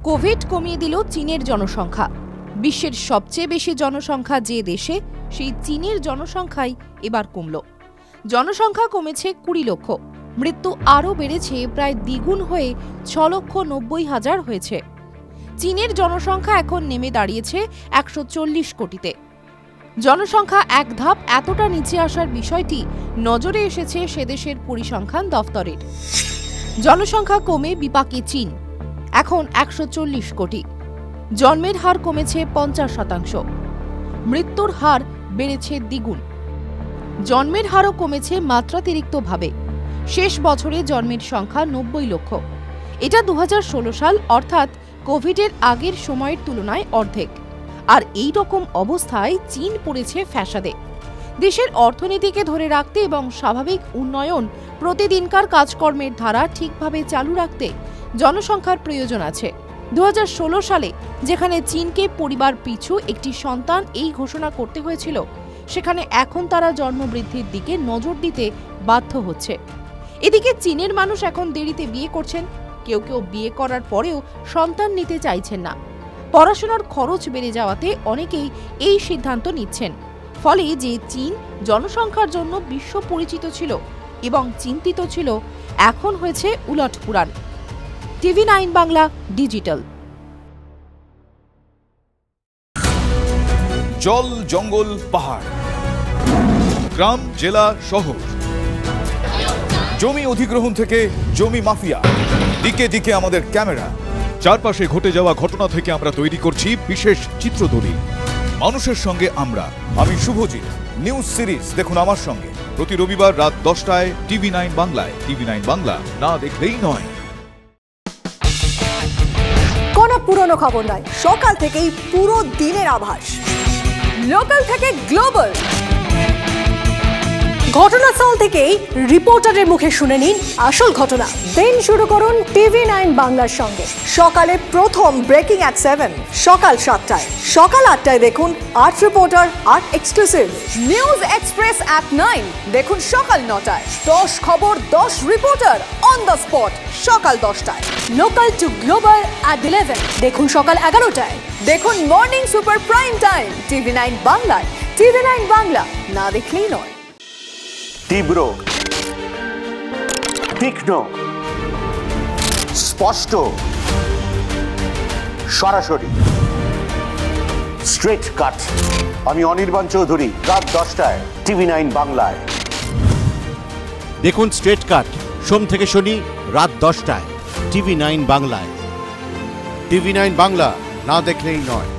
Covid কমিয়ে দিল চীনের জনসংখ্যা। বিশ্বের সবচেয়ে বেশি জনসংখ্যা যে দেশে, সেই চীনের জনসংখ্যাই এবার কমল। জনসংখ্যা কমেছে 20 লক্ষ, মৃত্যু আরও বেড়েছে, প্রায় দ্বিগুণ হয়ে 6,90,000 হয়েছে। চীনের জনসংখ্যা এখন নেমে দাঁড়িয়েছে 140 কোটিতে। জনসংখ্যা এক ধাপ এতটা নিচে আসার বিষয়টি নজরে এসেছে সেদেশের পরিসংখ্যান দফতরের। জনসংখ্যা কমে বিপাকে চীন, এখন 140 কোটি। জন্মের হার কমেছে 50%, মৃত্যুর হার বেড়েছে দ্বিগুণ। জন্মের হারও কমেছে মাত্রাতিরিক্তভাবে। শেষ বছরে জন্মের সংখ্যা 90 লক্ষ। এটা 2016 সাল অর্থাৎ কোভিডের আগের সময়ের তুলনায় অর্ধেক। আর এই রকম অবস্থায় চীন পড়েছে ফ্যাসাদে। দেশের অর্থনীতিকে ধরে রাখতে এবং স্বাভাবিক উন্নয়ন, প্রতিদিনকার কাজকর্মের ধারা ঠিকভাবে চালু রাখতে জনসংখ্যার প্রয়োজন আছে। 2016 সালে যেখানে চীনকে পরিবার পিছু একটি সন্তান এই ঘোষণা করতে হয়েছিল, সেখানে এখন তারা জন্মবৃদ্ধির দিকে নজর দিতে বাধ্য হচ্ছে। এদিকে চীনের মানুষ এখন দেরিতে বিয়ে করছেন, কেউ কেউ বিয়ে করার পরেও সন্তান নিতে চাইছেন না। পড়াশোনার খরচ বেড়ে যাওয়াতে অনেকেই এই সিদ্ধান্ত নিচ্ছেন। ফলে যে চীন জনসংখ্যার জন্য বিশ্ব পরিচিত ছিল এবং চিন্তিত ছিল, এখন হয়েছে উলটপুরাণ। TV9 Bangla digital. জল, জঙ্গল, পাহাড়, গ্রাম, জেলা, শহর, জমি অধিগ্রহণ থেকে জমি মাফিয়া, দিকে দিকে আমাদের ক্যামেরা। চারপাশে ঘটে যাওয়া ঘটনা থেকে আমরা তৈরি করছি বিশেষ চিত্রদলিল। মানুষের সঙ্গে আমরা, আমি শুভজিৎ। নিউজ সিরিজ দেখুন আমার সঙ্গে প্রতি রবিবার রাত 10টায় TV9 বাংলায়। TV9 বাংলা, না দেখলেই নয়। কোনো পুরনো খবর নয়, সকাল থেকেই পুরো দিনের আভাস। লোকাল থেকে গ্লোবাল, ঘটনাস্থল থেকেই রিপোর্টারের মুখে শুনে নিন আসল ঘটনা। দিন শুরু করুন TV9 বাংলার সঙ্গে। সকালে প্রথম ব্রেকিং অ্যাট 7, সকাল 7টায়, সকাল 8টায় দেখুন 8 reporter 8 exclusive. News express at 9 দেখুন সকাল 9টায়। 10 খবর 10 রিপোর্টার অন দ্য স্পট সকাল 10টায়। লোকাল টু গ্লোবাল অ্যাট 11 দেখুন সকাল 11টায়। দেখুন morning super prime time TV9 বাংলায়। TV9 বাংলা, না দেখলেই নয়। তীব্র, তীক্ষ্ণ, স্পষ্ট, সরাসরি, স্ট্রেট কাট। আমি অনির্বাণ চৌধুরী, রাত 10টায় TV9 বাংলায়। দেখুন স্ট্রেট কাট সোম থেকে শনি রাত 10টায় TV9 বাংলায়। TV9 বাংলা, না দেখলেই নয়।